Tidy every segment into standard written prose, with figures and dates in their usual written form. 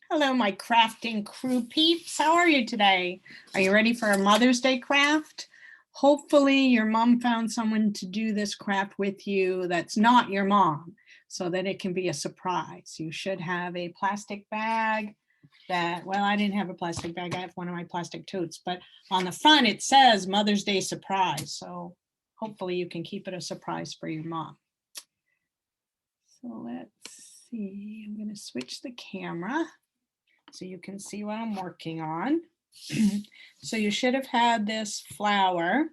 Hello, my crafting crew peeps. How are you today? Are you ready for a Mother's Day craft? Hopefully your mom found someone to do this craft with you that's not your mom, so that it can be a surprise. You should have a plastic bag that, well, I didn't have a plastic bag. I have one of my plastic totes, but on the front it says Mother's Day surprise. So hopefully you can keep it a surprise for your mom. So let's see, I'm going to switch the camera so you can see what I'm working on. So you should have had this flower,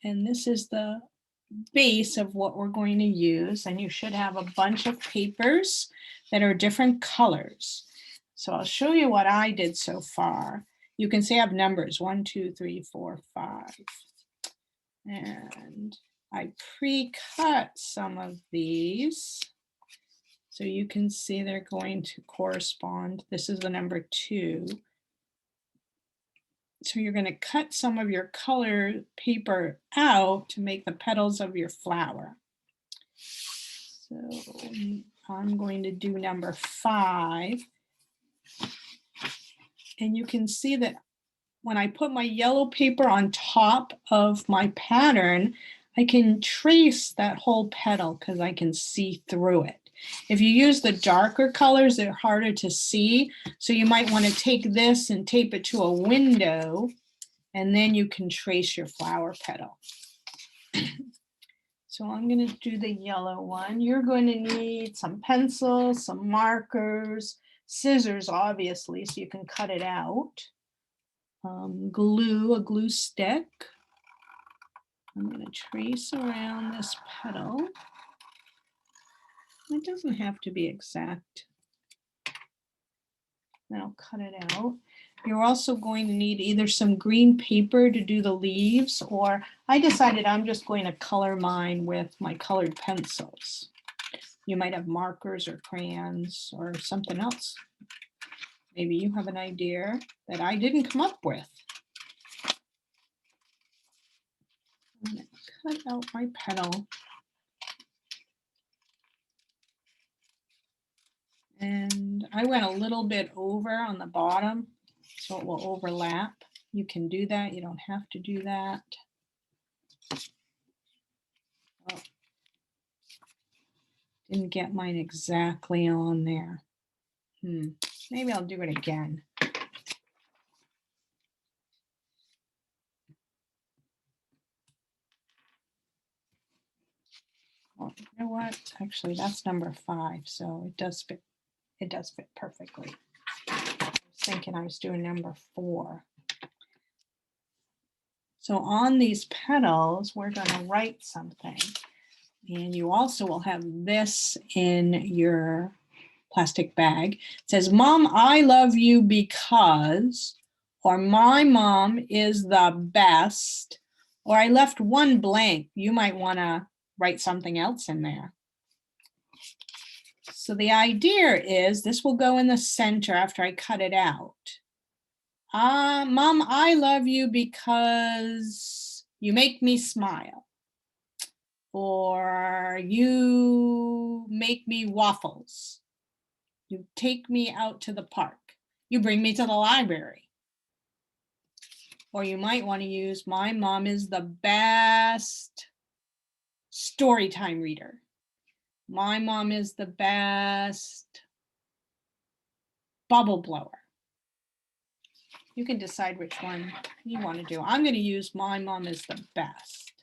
and this is the base of what we're going to use, and you should have a bunch of papers that are different colors. So I'll show you what I did so far. You can see I have numbers 1, 2, 3, 4, 5, and I pre-cut some of these. So you can see they're going to correspond. This is the number 2. So you're going to cut some of your color paper out to make the petals of your flower. So I'm going to do number 5. And you can see that when I put my yellow paper on top of my pattern, I can trace that whole petal because I can see through it. If you use the darker colors, they're harder to see. So you might want to take this and tape it to a window, and then you can trace your flower petal. So I'm going to do the yellow one. You're going to need some pencils, some markers, scissors, obviously, so you can cut it out. Glue, a glue stick. I'm going to trace around this petal. It doesn't have to be exact. Then I'll cut it out. You're also going to need either some green paper to do the leaves, or I decided I'm just going to color mine with my colored pencils. You might have markers or crayons or something else. Maybe you have an idea that I didn't come up with. I'm going to cut out my petal. And I went a little bit over on the bottom, so it will overlap. You can do that. You don't have to do that. Oh, didn't get mine exactly on there. Maybe I'll do it again. Well, you know what? Actually, that's number 5, so it does fit. It does fit perfectly. I was thinking I was doing number 4. So on these petals, we're going to write something. And you also will have this in your plastic bag. It says, Mom, I love you because, or my mom is the best, or I left one blank. You might want to write something else in there. So the idea is this will go in the center after I cut it out. Mom, I love you because you make me smile. Or you make me waffles. You take me out to the park. You bring me to the library. Or you might want to use, my mom is the best story time reader. My mom is the best bubble blower. You can decide which one you want to do. I'm going to use my mom is the best.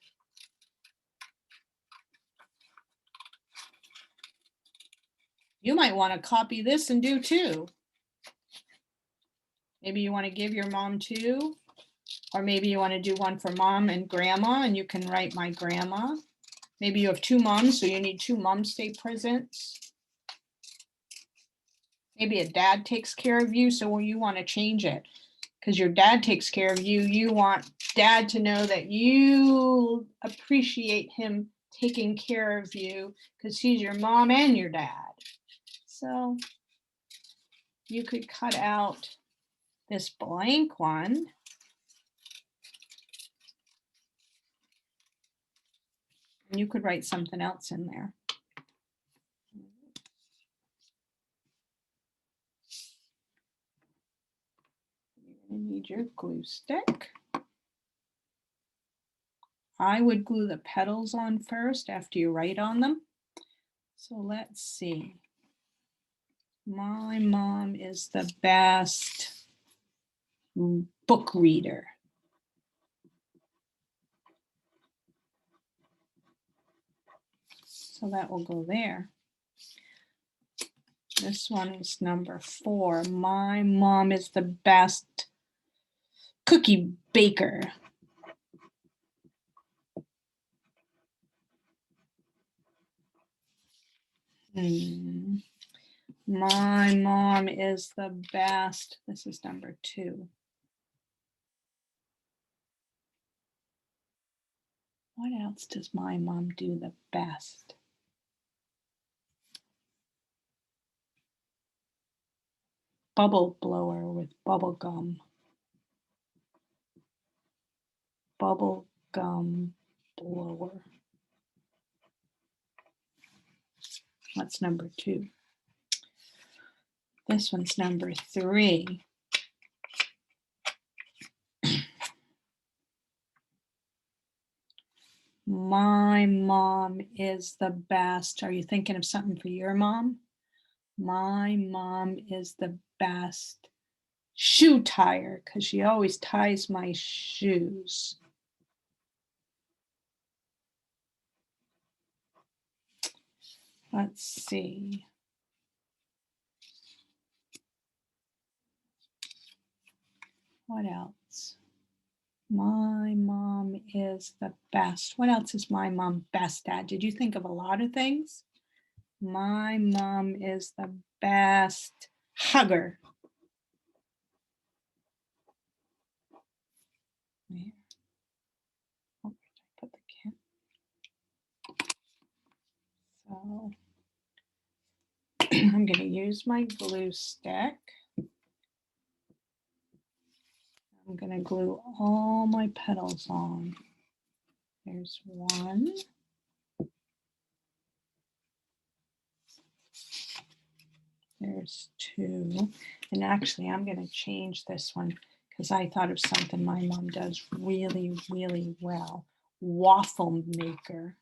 You might want to copy this and do 2. Maybe you want to give your mom 2, or maybe you want to do one for mom and grandma, and you can write my grandma. Maybe you have 2 moms, so you need 2 Mom's Day presents. Maybe a dad takes care of you, so you want to change it because your dad takes care of you. You want dad to know that you appreciate him taking care of you because he's your mom and your dad. So you could cut out this blank one. And you could write something else in there. You need your glue stick. I would glue the petals on first after you write on them. So let's see. My mom is the best book reader. So that will go there. This one is number 4. My mom is the best cookie baker. My mom is the best. This is number 2. What else does my mom do the best? Bubble blower with bubble gum. Bubble gum blower. That's number 2. This one's number 3. My mom is the best. Are you thinking of something for your mom? My mom is the best shoe tire because she always ties my shoes. Let's see. What else? My mom is the best. What else is my mom best at? Did you think of a lot of things? My mom is the best hugger. Where? Oh, I put the cat. So I'm going to use my glue stick. I'm going to glue all my petals on. There's 1. There's 2. And actually, I'm going to change this one because I thought of something my mom does really, really well. Waffle maker.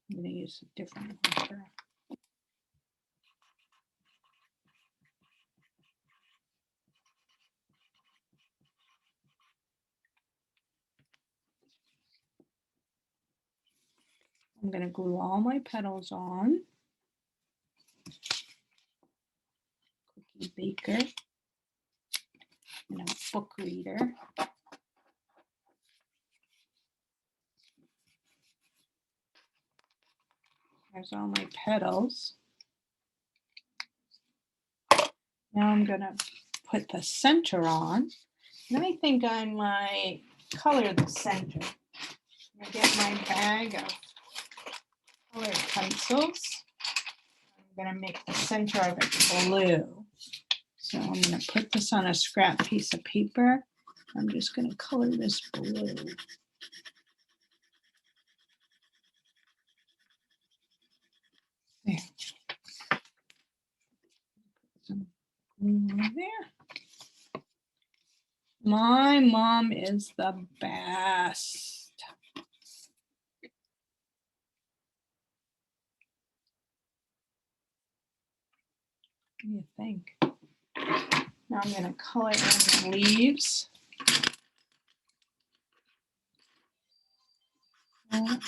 I'm going to use a different marker. I'm going to glue all my petals on. Cookie baker and a book reader. There's all my petals. Now I'm going to put the center on. And I think I might color the center. I get my bag of colored pencils. I'm going to make the center of it blue. So I'm going to put this on a scrap piece of paper. I'm just going to color this blue. There. Some blue there. My mom is the best. What do you think? Now I'm going to color in the leaves. I'm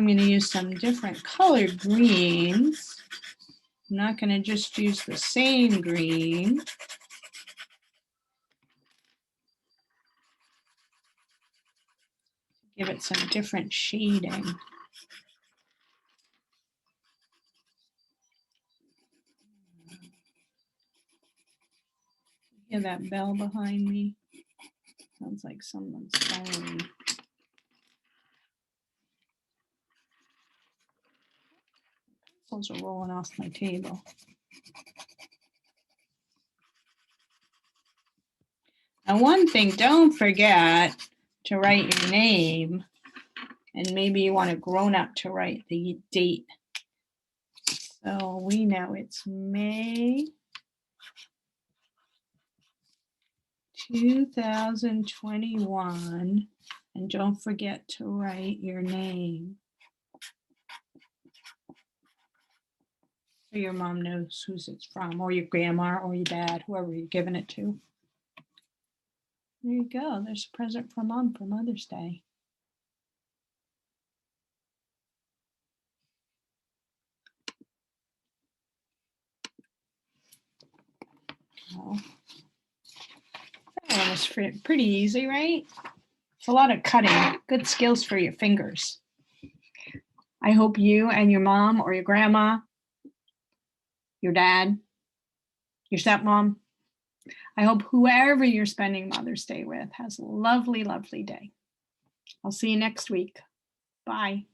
going to use some different colored greens. I'm not going to just use the same green. Give it some different shading. Hear that bell behind me? Sounds like someone's phone. Pencils are rolling off my table. Now, one thing, don't forget to write your name And maybe you want a grown-up to write the date. So we know it's May 2021. And don't forget to write your name, so your mom knows whose it's from, or your grandma, or your dad, whoever you're giving it to. There you go. There's a present for Mom for Mother's Day. Oh. That one was pretty easy, right? It's a lot of cutting. Good skills for your fingers. I hope you and your mom or your grandma, your dad, your stepmom, I hope whoever you're spending Mother's Day with has a lovely, lovely day. I'll see you next week. Bye.